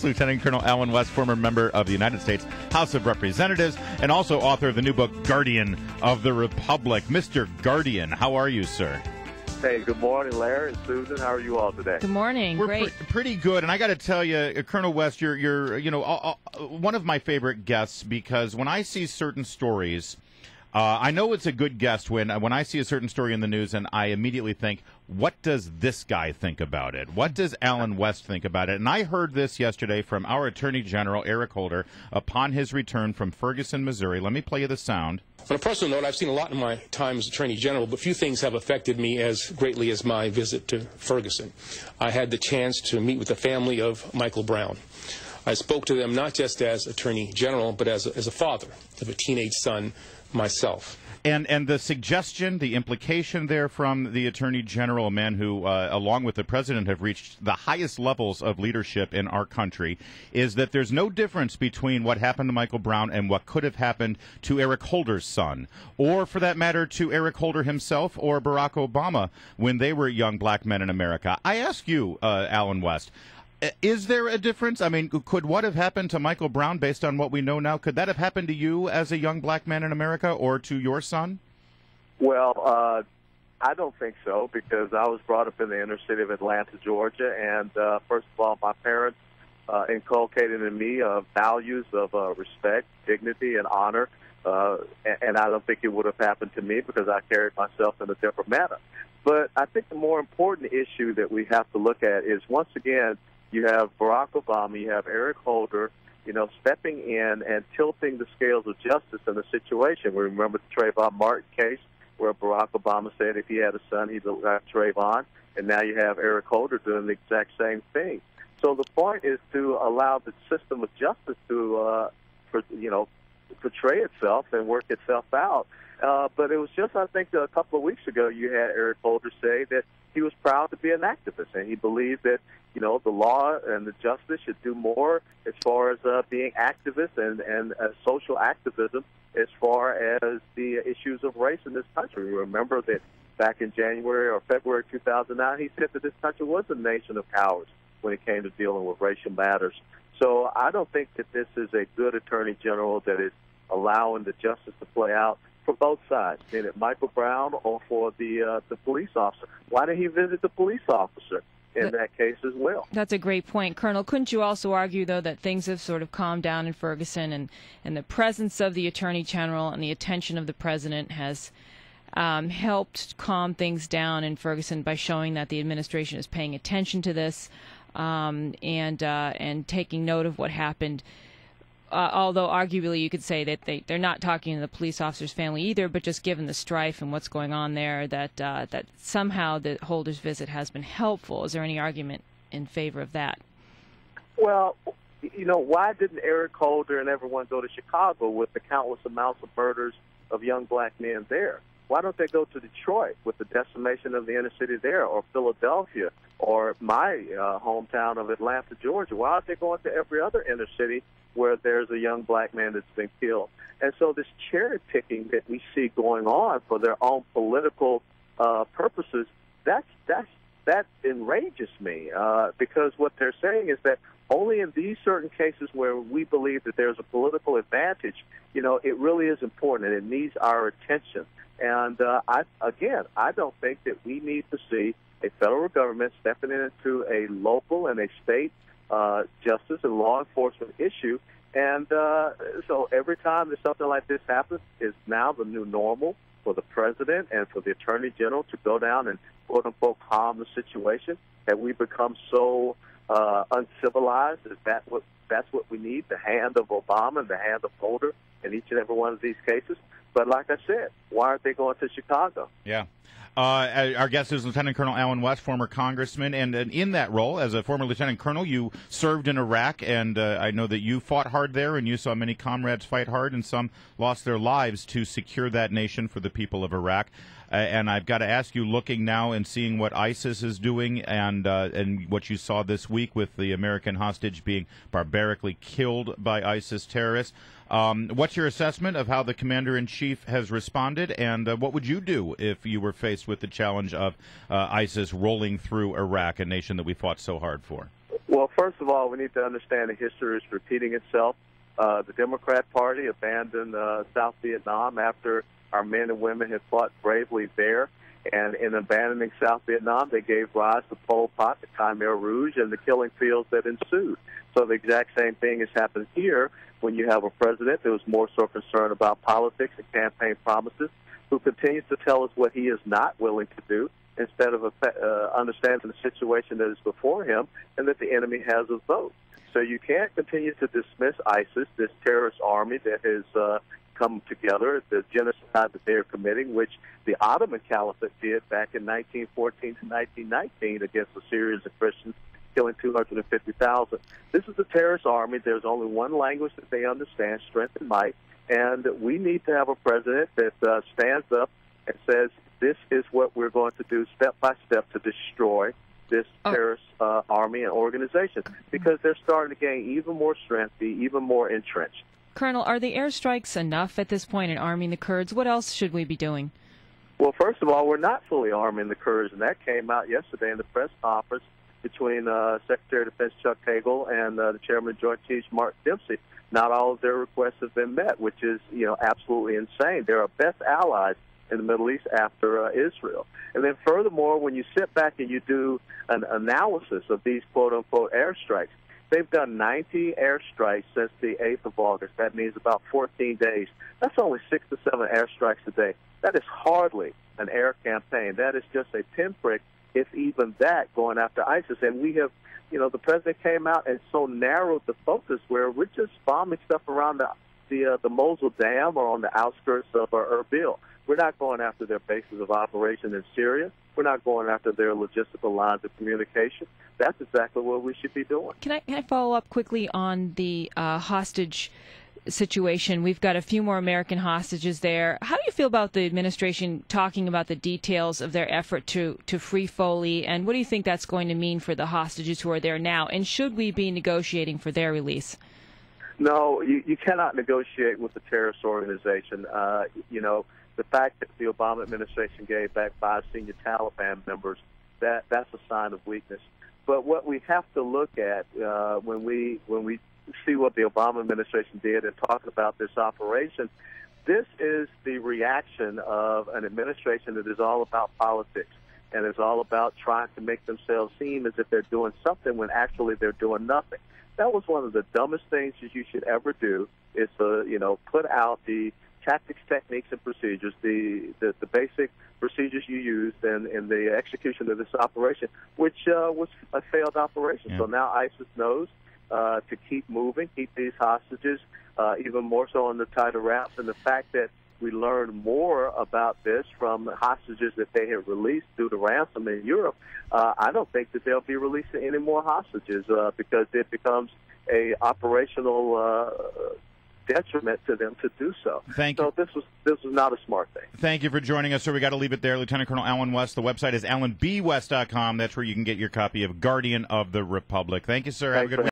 Lieutenant Colonel Alan West, former member of the United States House of Representatives and also author of the new book, Guardian of the Republic. Mr. Guardian, how are you, sir? Hey, good morning, Larry and Susan. How are you all today? Good morning. We're Great. Pretty good, and I got to tell you, Colonel West, you're one of my favorite guests because when I see certain stories, I know it's a good guest when I see a certain story in the news and I immediately think, what does this guy think about it? What does Alan West think about it? And I heard this yesterday from our Attorney General, Eric Holder, upon his return from Ferguson, Missouri. Let me play you the sound. On a personal note, I've seen a lot in my time as Attorney General, but few things have affected me as greatly as my visit to Ferguson. I had the chance to meet with the family of Michael Brown. I spoke to them not just as Attorney General, but as a father of a teenage son myself. And the suggestion, the implication there from the Attorney General, a man who, along with the President, have reached the highest levels of leadership in our country, is that there's no difference between what happened to Michael Brown and what could have happened to Eric Holder's son, or for that matter, to Eric Holder himself or Barack Obama when they were young black men in America. I ask you, Alan West, is there a difference? I mean, could what have happened to Michael Brown, based on what we know now, could that have happened to you as a young black man in America or to your son? Well, I don't think so, because I was brought up in the inner city of Atlanta, Georgia, and first of all, my parents inculcated in me values of respect, dignity, and honor, and I don't think it would have happened to me because I carried myself in a different manner. But I think the more important issue that we have to look at is, once again, you have Barack Obama, you have Eric Holder, stepping in and tilting the scales of justice in the situation. We remember the Trayvon Martin case where Barack Obama said if he had a son, he'd look like Trayvon, and now you have Eric Holder doing the exact same thing. So the point is to allow the system of justice to, portray itself and work itself out. But it was just, I think, a couple of weeks ago, you had Eric Holder say that he was proud to be an activist, and he believed that, the law and the justice should do more as far as being activists and social activism as far as the issues of race in this country. Remember that back in January or February 2009, he said that this country was a nation of cowards when it came to dealing with racial matters. So I don't think that this is a good Attorney General that is allowing the justice to play out for both sides, be it Michael Brown or for the police officer. Why didn't he visit the police officer in that case as well? That's a great point. Colonel, couldn't you also argue, though, that things have sort of calmed down in Ferguson and the presence of the Attorney General and the attention of the President has helped calm things down in Ferguson by showing that the administration is paying attention to this and taking note of what happened? Although arguably you could say that they're not talking to the police officer's family either, but just given the strife and what's going on there, that somehow the Holder's visit has been helpful. Is there any argument in favor of that? Well, why didn't Eric Holder and everyone go to Chicago with the countless amounts of murders of young black men there? Why don't they go to Detroit with the decimation of the inner city there, or Philadelphia, or my hometown of Atlanta, Georgia? Why aren't they going to every other inner city where there's a young black man that's been killed? And so this cherry picking that we see going on for their own political purposes, that enrages me, because what they're saying is that only in these certain cases where we believe that there's a political advantage, it really is important and it needs our attention. And I don't think that we need to see a federal government stepping into a local and a state justice and law enforcement issue. And so every time that something like this happens, is now the new normal for the President and for the Attorney General to go down and, quote-unquote, calm the situation. Have we become so uncivilized? That's what we need, the hand of Obama and the hand of Holder in each and every one of these cases? But like I said, why aren't they going to Chicago? Yeah. Our guest is Lieutenant Colonel Alan West, former congressman, and in that role, as a former lieutenant colonel, you served in Iraq, and I know that you fought hard there, and you saw many comrades fight hard, and some lost their lives to secure that nation for the people of Iraq. And I've got to ask you, looking now and seeing what ISIS is doing and what you saw this week with the American hostage being barbarically killed by ISIS terrorists, what's your assessment of how the commander-in-chief has responded, and what would you do if you were faced with the challenge of ISIS rolling through Iraq, a nation that we fought so hard for? Well, first of all, we need to understand that history is repeating itself. The Democrat Party abandoned South Vietnam after our men and women had fought bravely there. And in abandoning South Vietnam, they gave rise to Pol Pot, the Khmer Rouge, and the killing fields that ensued. So the exact same thing has happened here when you have a president who is more so concerned about politics and campaign promises, who continues to tell us what he is not willing to do instead of understanding the situation that is before him and that the enemy has a vote. So you can't continue to dismiss ISIS, this terrorist army that has come together, the genocide that they're committing, which the Ottoman Caliphate did back in 1914 to 1919 against a series of Christians, killing 250,000. This is a terrorist army. There's only one language that they understand, strength and might, and we need to have a president that stands up and says, this is what we're going to do step by step to destroy this terrorist army and organization, because they're starting to gain even more strength, be even more entrenched. Colonel, are the airstrikes enough at this point in arming the Kurds? What else should we be doing? Well, first of all, we're not fully arming the Kurds, and that came out yesterday in the press conference between Secretary of Defense Chuck Hagel and the Chairman of Joint Chiefs Mark Dempsey. Not all of their requests have been met, which is, absolutely insane. They're our best allies in the Middle East after Israel. And then furthermore, when you sit back and you do an analysis of these quote-unquote airstrikes, they've done 90 airstrikes since the 8th of August. That means about 14 days. That's only 6 to 7 airstrikes a day. That is hardly an air campaign. That is just a pinprick, if even that, going after ISIS. And we have, the president came out and so narrowed the focus where we're just bombing stuff around the Mosul Dam or on the outskirts of Erbil. We're not going after their bases of operation in Syria. We're not going after their logistical lines of communication. That's exactly what we should be doing. Can I follow up quickly on the hostage situation? We've got a few more American hostages there. How do you feel about the administration talking about the details of their effort to free Foley, and what do you think that's going to mean for the hostages who are there now? And should we be negotiating for their release? No, you cannot negotiate with a terrorist organization. The fact that the Obama administration gave back 5 senior Taliban members, that's a sign of weakness. But what we have to look at when we see what the Obama administration did and talk about this operation, this is the reaction of an administration that is all about politics and is all about trying to make themselves seem as if they're doing something when actually they're doing nothing. That was one of the dumbest things that you should ever do, is to put out the tactics, techniques, and procedures, the basic procedures you used in the execution of this operation, which was a failed operation. Yeah. So now ISIS knows to keep moving, keep these hostages even more so on the tighter wraps. And the fact that we learned more about this from the hostages that they had released through the ransom in Europe, I don't think that they'll be releasing any more hostages because it becomes a operational detriment to them to do so. Thank you. So this was not a smart thing. Thank you for joining us, sir. We got to leave it there. Lieutenant Colonel Alan West. The website is alanbwest.com. That's where you can get your copy of Guardian of the Republic. Thank you, sir. Have a good week.